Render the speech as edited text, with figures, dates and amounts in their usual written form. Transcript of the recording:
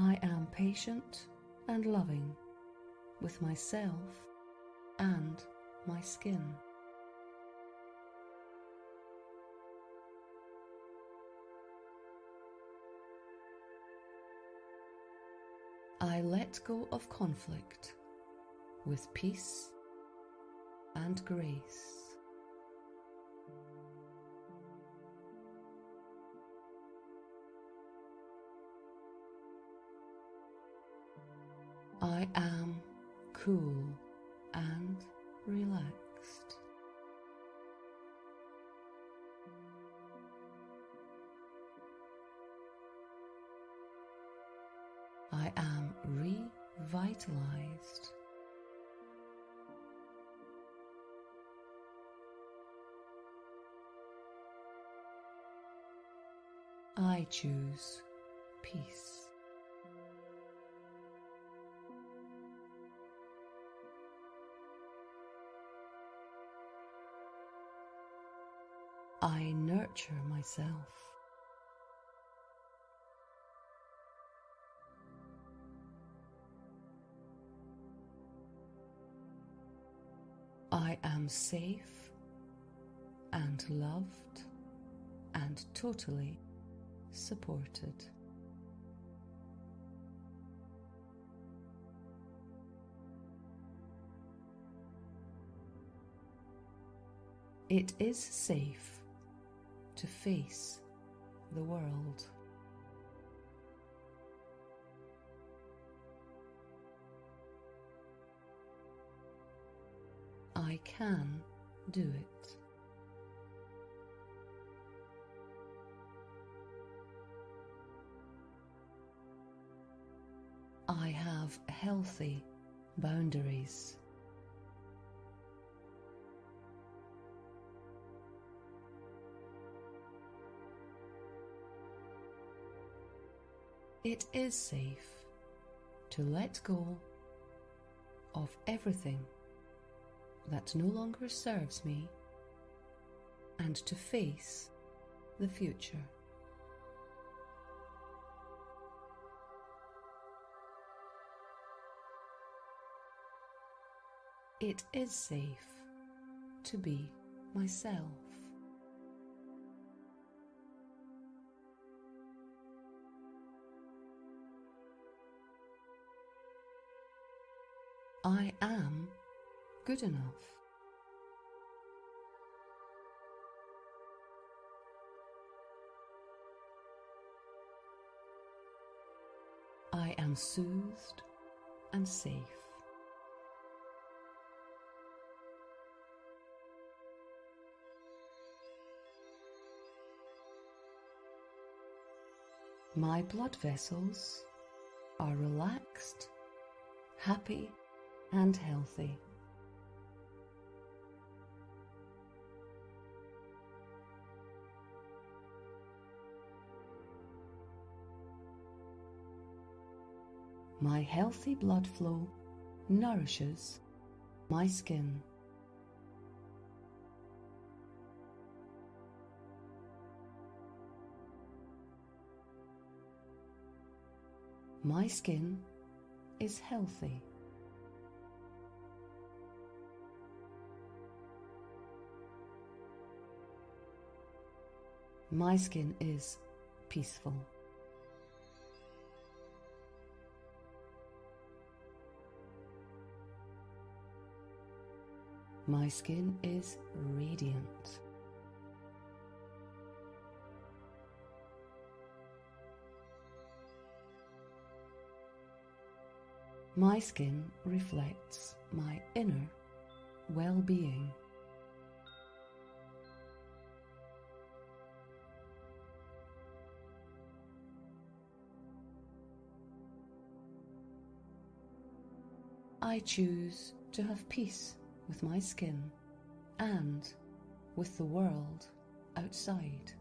I am patient and loving with myself and my skin. I let go of conflict with peace and grace. I am cool and relaxed. I am revitalized. I choose peace. I nurture myself. I am safe and loved and totally supported. It is safe to face the world. I can do it. I have healthy boundaries. It is safe to let go of everything that no longer serves me and to face the future. It is safe to be myself. I am good enough. I am soothed and safe. My blood vessels are relaxed, happy, and healthy. My healthy blood flow nourishes my skin. My skin is healthy. My skin is peaceful. My skin is radiant. My skin reflects my inner well-being. I choose to have peace with my skin and with the world outside.